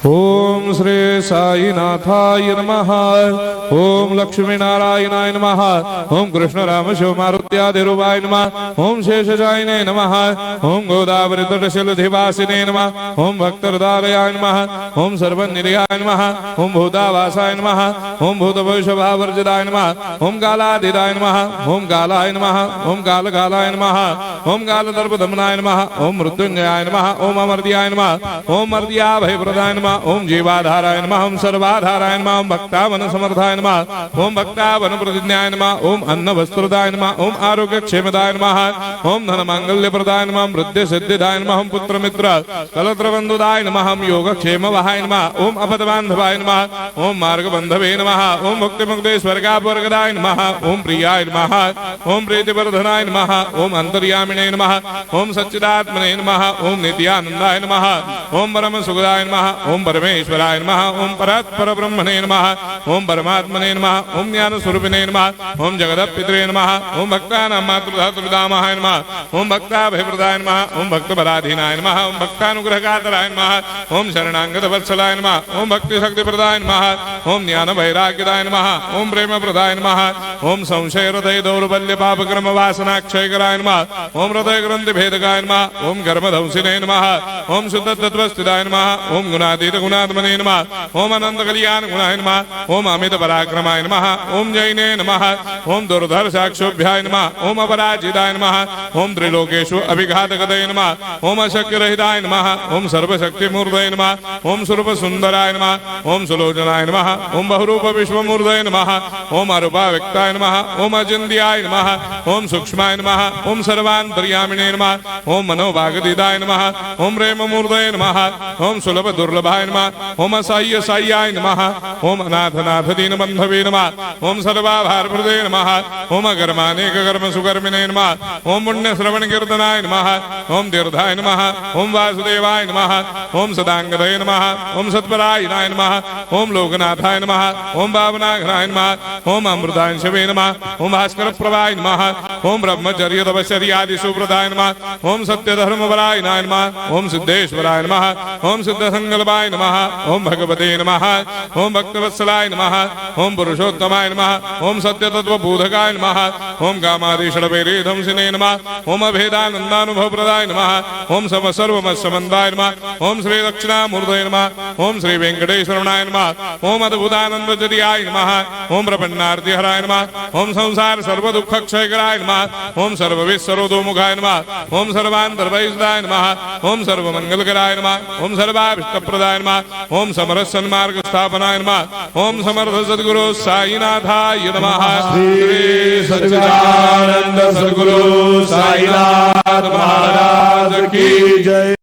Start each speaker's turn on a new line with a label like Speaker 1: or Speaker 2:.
Speaker 1: ओम श्री साईनाथाय नमः। ओम लक्ष्मी नारायणाय नमः। ओम कृष्ण राम शिव मारुत्यादिरूपाय नमः। ओम शेषशायिने नमः। ओम गोदावरी तटशिलधिवासिने नमः। ओम भक्तहृदयाय नमः। ओम सर्वनिलयाय नमः। ओम भूतावासाय नमः। ओम भूतभविष्यभावर्जिताय नमः। ओम कालाधीराय नमः। ओम कालाय नमः। ओम कालकालाय नमः। ओम कालदर्पदमनाय नमः। ओम मृत्युंजयाय नमः। ओम अमर्त्याय नमः। ओम मर्त्याभयप्रदाय नमः। ओम जीवाधाराय नमः। ओम सर्वाधाराय नमः। ओम भक्तावन समर्थाय नमः। ओम भक्तावन प्रतिज्ञाय नमः। ओम अन्न वस्त्रदाय नमः। ओम आरोग्य क्षेमदाय नमः। ओम धन मांगल्य प्रदाय नमः। ओम वृद्धि सिद्धिदाय नमः। ओम पुत्र मित्र कलत्र बंधुदाय नमः। ओम योग क्षेम वहाय नमः। ओम अपद बांधवाय नमः। ओम मार्ग बंधवे नमः। ओम मुक्ति मुक्ति स्वर्गापवर्गदाय नमः। ओम प्रियाय नमः। ओम प्रीतिवर्धनाय नमः। ओम अंतर्यामिने नमः। ओम सच्चिदात्मने नमः। ओम नित्यानंदाय नमः। ओम परम सुखदाय नमः। ओम परमेश्वराय नमः। ओम परात्पर ब्रह्मणे नमः। ओम परमात्मने नमः। ओम ज्ञान स्वरूपिणे नमः। ओम जगदपितरे नमः। ओम भक्तानां मातृधातुर्धामाय नमः। ओम भक्ताभयप्रदाय नमः। ओम भक्तपराधीनाय नमः। ओम भक्तानुग्रहकातराय नमः। ओम शरणागत वत्सलाय नमः। ओम भक्ति शक्ति प्रदाय नमः। ओम ज्ञान वैराग्यदाय नमः। ओम प्रेम प्रदाय नमः। ओम संशय हृदय दौर्बल्य पाप कर्म वासना क्षयकराय नमः। ओम हृदय ग्रंथि भेदकाय नमः। ओम कर्मधंसिने नमः। ओम शुद्ध तत्वस्थिताय नमः। ओम गुणातीत गुणात्मने नमः। ओम अनंत कल्याण गुणाय नमः। ओम अमित पराक्रमाय नमः। ओम जैने नमः। ओम दुर्धर्षाक्षोभ्याय नमः। ओम अपराजिताय नमः। ओम त्रिलोकेषु अभिघातकतये नमः। ओम अशक्य रहिताय नमः। ओम सर्वशक्तिमूर्तये नमः। ओम स्वरूप सुंदराय नमः। ओम सुलोचनाय नमः। ओम बहुरूप विश्वमूर्तये नमः। ओम अरूपाव्यक्ताय नमः। ओम अचिन्त्याय नमः। ओम सूक्ष्माय नमः। ओम सर्वान्तर्यामिने नमः। ओम मनोभागदिदाय नमः। ओम प्रेममूर्तये नमः। ओम सुलभ दुर्लभाय नमः। ओम असह्य साह्याय नमः। ओम अनाथनाथ दीनबन्धवे नमः। ओम सर्वाभारप्रदे नमः। ओम अकर्मानेक कर्म सुकर्मिणे नमः। ओम पुण्य श्रवण कीर्तनाय नमः। ओम तीर्थाय नमः। ओम वासुदेवाय नमः। ओम सदांगदये नमः। ओम सत्परायणाय नमः। ओम लोकनाथाय नमः। ओम भावनाघ्नाय नमः। ओम अमृतांशवे नमः। ओम भास्कर प्रभाय नमः। ओम ब्रह्मचर्य तपश्चर्यादि सुप्रदाय नमः। ओम सत्य धर्म परायणाय नमः। ओम सिद्धेश्वराय नमः। ओम सिद्ध संकल्पाय नमः। ओम भगवते नमः। ओम भक्तवत्सलाय नमः। ओम पुरुषोत्तमाय नमः। ओम सत्य तत्व बोधकाय नमः। ओम कामादिषडवैरे धंसिने नमः। ओम अभेदानंदानुभव प्रदाय नमः। ओम सर्वमस्समन्दाय नमः। ओम श्री दक्षिणामूर्तये नमः। ओम श्री वेंकटेश्वरनाय नमः। ओम अद्भुतानंदजदियाय नमः। ओम प्रपन्नार्तिहराय नमः। ओम संसार सर्व दुख क्षयकराय नमः। ओम सर्वविश्वरोधोमुखाय नमः। ओम सर्वान्तर्वैसदाय नमः। ओम सर्वमंगलकराय नमः। ओम सर्वाभिष्टप्रदाय नमः। ओम समरस सन्मार्ग स्थापनाय नमः। ओम समर्थ सद्गुरु साईनाथाय नमः।
Speaker 2: श्री सच्चिदानंद सद्गुरु साईनाथ महाराज की जय।